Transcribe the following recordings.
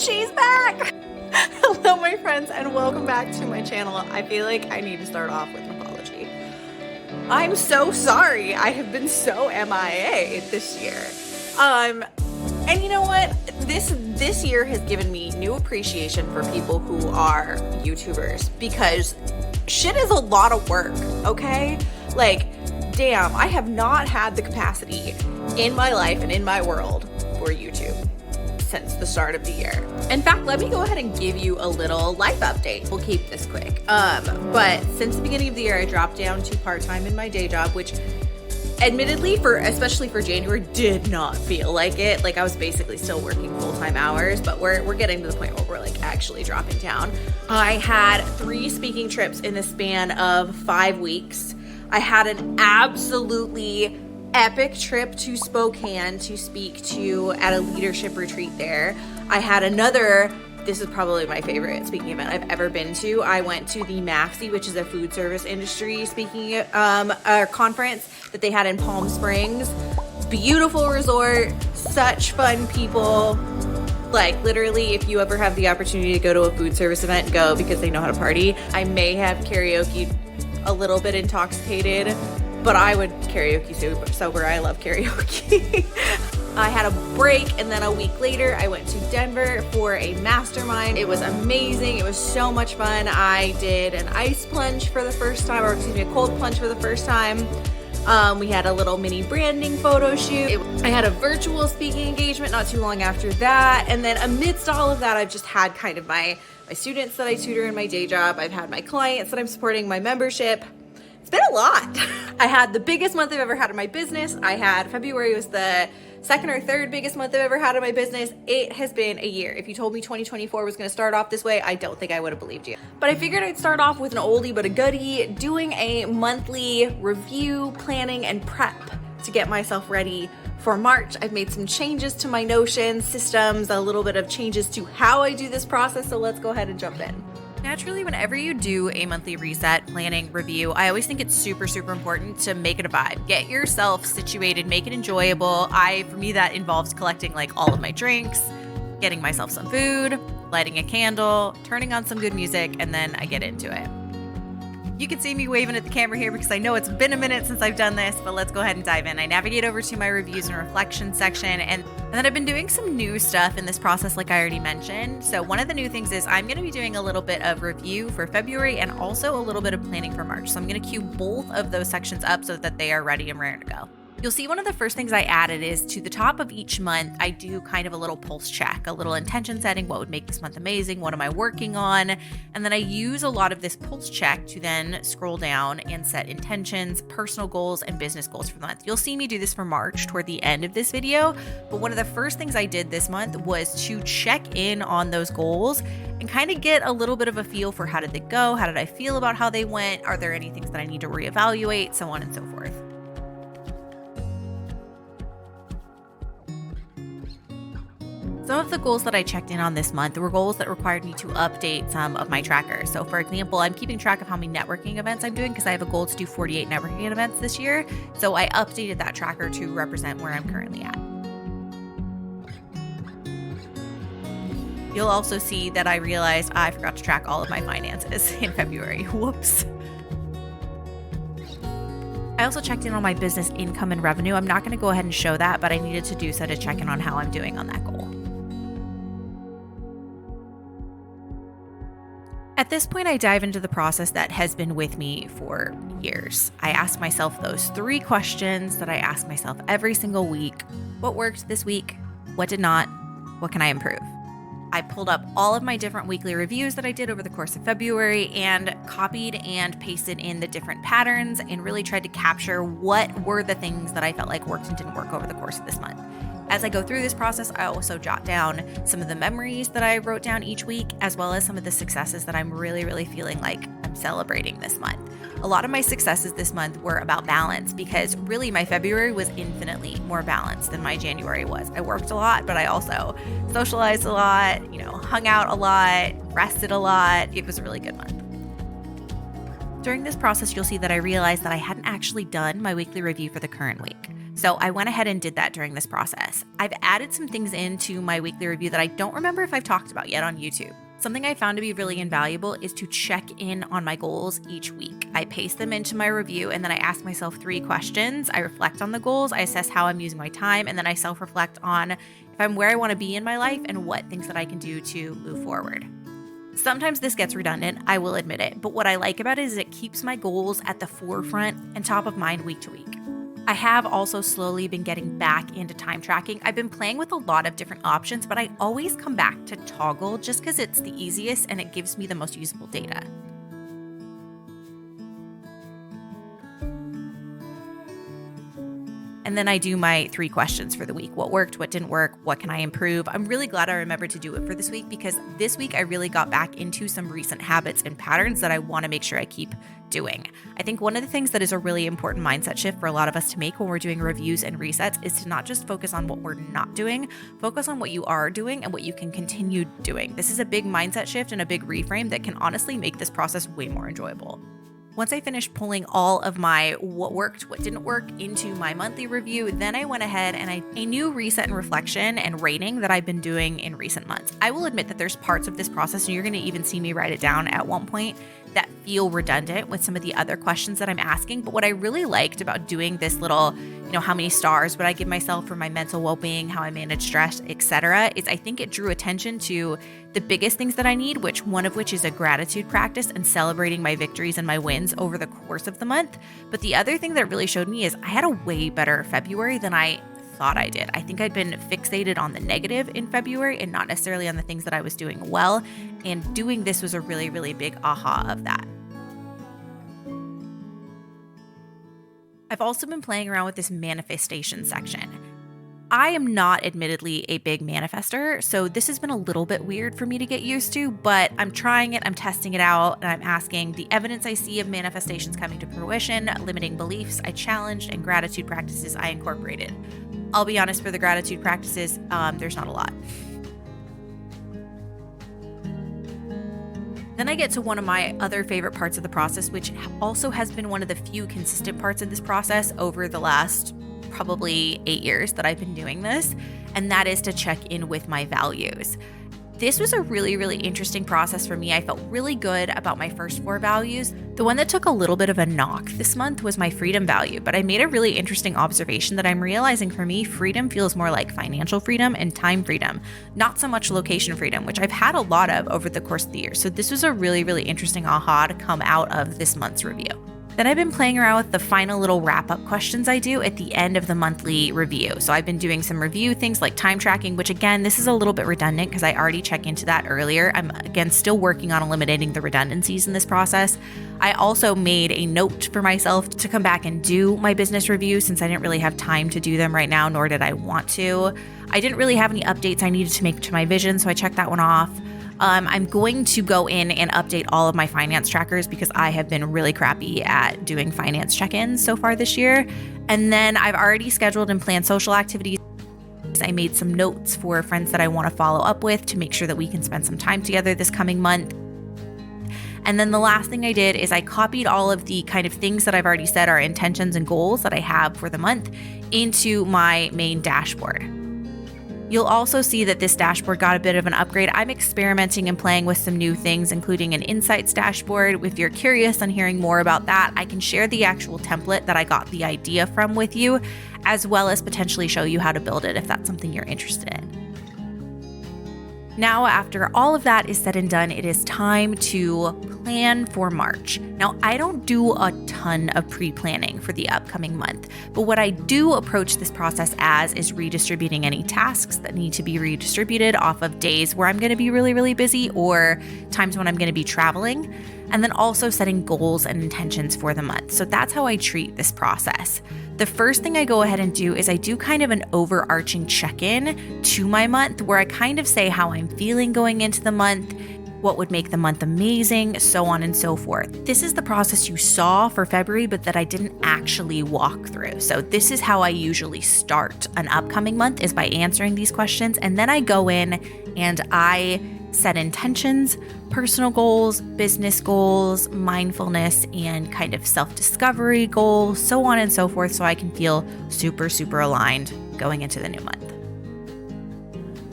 She's back! Hello, my friends, and welcome back to my channel. I feel like I need to start off with an apology. I'm so sorry. I have been so MIA this year. And you know what? This year has given me new appreciation for people who are YouTubers, because shit is a lot of work, okay? Like, damn, I have not had the capacity in my life and in my world for YouTube since the start of the year. In fact, let me go ahead and give you a little life update. We'll keep this quick. But since the beginning of the year, I dropped down to part-time in my day job, which admittedly, especially for January, did not feel like it. Like, I was basically still working full-time hours, but we're getting to the point where we're like actually dropping down. I had 3 speaking trips in the span of 5 weeks. I had an absolutely epic trip to Spokane to speak at a leadership retreat there. I had another, this is probably my favorite speaking event I've ever been to. I went to the MAFC, which is a food service industry speaking conference that they had in Palm Springs. Beautiful resort, such fun people. Like, literally, if you ever have the opportunity to go to a food service event, go, because they know how to party. I may have karaoke a little bit intoxicated, but I would karaoke sober. I love karaoke. I had a break, and then a week later, I went to Denver for a mastermind. It was amazing. It was so much fun. I did an ice plunge for the first time, or excuse me, a cold plunge for the first time. We had a little mini branding photo shoot. I had a virtual speaking engagement not too long after that. And then amidst all of that, I've just had kind of my students that I tutor in my day job. I've had my clients that I'm supporting, my membership. It's been a lot. I had the biggest month I've ever had in my business. February was the second or third biggest month I've ever had in my business. It has been a year. If you told me 2024 was going to start off this way, I don't think I would have believed you. But I figured I'd start off with an oldie but a goodie, doing a monthly review, planning, and prep to get myself ready for March. I've made some changes to my Notion systems, a little bit of changes to how I do this process, so let's go ahead and jump in. Naturally, whenever you do a monthly reset, planning, review, I always think it's super, super important to make it a vibe. Get yourself situated, make it enjoyable. For me, that involves collecting like all of my drinks, getting myself some food, lighting a candle, turning on some good music, and then I get into it. You can see me waving at the camera here because I know it's been a minute since I've done this, but let's go ahead and dive in. I navigate over to my reviews and reflections section, and then I've been doing some new stuff in this process, like I already mentioned. So one of the new things is I'm going to be doing a little bit of review for February and also a little bit of planning for March. So I'm going to queue both of those sections up so that they are ready and raring to go. You'll see one of the first things I added is to the top of each month, I do kind of a little pulse check, a little intention setting. What would make this month amazing? What am I working on? And then I use a lot of this pulse check to then scroll down and set intentions, personal goals, and business goals for the month. You'll see me do this for March toward the end of this video. But one of the first things I did this month was to check in on those goals and kind of get a little bit of a feel for how did they go? How did I feel about how they went? Are there any things that I need to reevaluate? So on and so forth. Some of the goals that I checked in on this month were goals that required me to update some of my trackers. So for example, I'm keeping track of how many networking events I'm doing because I have a goal to do 48 networking events this year. So I updated that tracker to represent where I'm currently at. You'll also see that I realized I forgot to track all of my finances in February. Whoops. I also checked in on my business income and revenue. I'm not going to go ahead and show that, but I needed to do so to check in on how I'm doing on that goal. At this point, I dive into the process that has been with me for years. I ask myself those 3 questions that I ask myself every single week. What worked this week? What did not? What can I improve? I pulled up all of my different weekly reviews that I did over the course of February and copied and pasted in the different patterns and really tried to capture what were the things that I felt like worked and didn't work over the course of this month. As I go through this process, I also jot down some of the memories that I wrote down each week, as well as some of the successes that I'm really, really feeling like I'm celebrating this month. A lot of my successes this month were about balance because really my February was infinitely more balanced than my January was. I worked a lot, but I also socialized a lot, hung out a lot, rested a lot. It was a really good month. During this process, you'll see that I realized that I hadn't actually done my weekly review for the current week. So I went ahead and did that during this process. I've added some things into my weekly review that I don't remember if I've talked about yet on YouTube. Something I found to be really invaluable is to check in on my goals each week. I paste them into my review and then I ask myself 3 questions. I reflect on the goals, I assess how I'm using my time, and then I self-reflect on if I'm where I want to be in my life and what things that I can do to move forward. Sometimes this gets redundant, I will admit it, but what I like about it is it keeps my goals at the forefront and top of mind week to week. I have also slowly been getting back into time tracking. I've been playing with a lot of different options, but I always come back to Toggle just because it's the easiest and it gives me the most usable data. And then I do my 3 questions for the week. What worked? What didn't work? What can I improve? I'm really glad I remembered to do it for this week because this week I really got back into some recent habits and patterns that I want to make sure I keep doing. I think one of the things that is a really important mindset shift for a lot of us to make when we're doing reviews and resets is to not just focus on what we're not doing, focus on what you are doing and what you can continue doing. This is a big mindset shift and a big reframe that can honestly make this process way more enjoyable. Once I finished pulling all of my what worked, what didn't work into my monthly review, then I went ahead and a new reset and reflection and rating that I've been doing in recent months. I will admit that there's parts of this process, and you're going to even see me write it down at one point, that feel redundant with some of the other questions that I'm asking. But what I really liked about doing this little, how many stars would I give myself for my mental well-being, how I manage stress, etc., is I think it drew attention to the biggest things that I need, one of which is a gratitude practice and celebrating my victories and my wins over the course of the month. But the other thing that really showed me is I had a way better February than I thought I did. I think I'd been fixated on the negative in February and not necessarily on the things that I was doing well. And doing this was a really, really big aha of that. I've also been playing around with this manifestation section. I am not admittedly a big manifester, so this has been a little bit weird for me to get used to, but I'm trying it, I'm testing it out, and I'm asking the evidence I see of manifestations coming to fruition, limiting beliefs I challenged, and gratitude practices I incorporated. I'll be honest, for the gratitude practices, there's not a lot. Then I get to one of my other favorite parts of the process, which also has been one of the few consistent parts of this process over the last probably 8 years that I've been doing this, and that is to check in with my values. This was a really, really interesting process for me. I felt really good about my first 4 values. The one that took a little bit of a knock this month was my freedom value, but I made a really interesting observation that I'm realizing for me, freedom feels more like financial freedom and time freedom, not so much location freedom, which I've had a lot of over the course of the year. So this was a really, really interesting aha to come out of this month's review. Then I've been playing around with the final little wrap-up questions I do at the end of the monthly review. So I've been doing some review things like time tracking, which again, this is a little bit redundant because I already check into that earlier. I'm again still working on eliminating the redundancies in this process. I also made a note for myself to come back and do my business review since I didn't really have time to do them right now, nor did I want to. I didn't really have any updates I needed to make to my vision, so I checked that one off. I'm going to go in and update all of my finance trackers because I have been really crappy at doing finance check-ins so far this year. And then I've already scheduled and planned social activities. I made some notes for friends that I want to follow up with to make sure that we can spend some time together this coming month. And then the last thing I did is I copied all of the kind of things that I've already said are intentions and goals that I have for the month into my main dashboard. You'll also see that this dashboard got a bit of an upgrade. I'm experimenting and playing with some new things, including an insights dashboard. If you're curious on hearing more about that, I can share the actual template that I got the idea from with you, as well as potentially show you how to build it if that's something you're interested in. Now, after all of that is said and done, it is time to plan for March. Now, I don't do a ton of pre-planning for the upcoming month, but what I do approach this process as is redistributing any tasks that need to be redistributed off of days where I'm going to be really, really busy or times when I'm going to be traveling, and then also setting goals and intentions for the month. So that's how I treat this process. The first thing I go ahead and do is I do kind of an overarching check-in to my month where I kind of say how I'm feeling going into the month, what would make the month amazing, so on and so forth. This is the process you saw for February, but that I didn't actually walk through. So this is how I usually start an upcoming month, is by answering these questions. And then I go in and I set intentions, personal goals, business goals, mindfulness, and kind of self-discovery goals, so on and so forth, so I can feel super, super aligned going into the new month.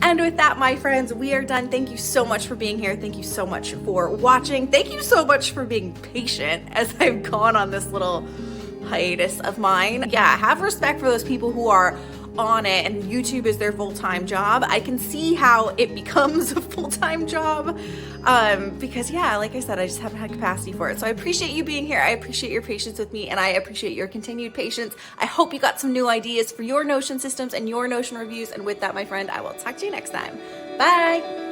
And with that, my friends, we are done. Thank you so much for being here. Thank you so much for watching. Thank you so much for being patient as I've gone on this little hiatus of mine. Yeah, have respect for those people who are on it and YouTube is their full-time job. I can see how it becomes a full-time job because yeah, like I said, I just haven't had capacity for it. So I appreciate you being here. I appreciate your patience with me, and I appreciate your continued patience. I hope you got some new ideas for your Notion systems and your Notion reviews. And with that, my friend, I will talk to you next time. Bye.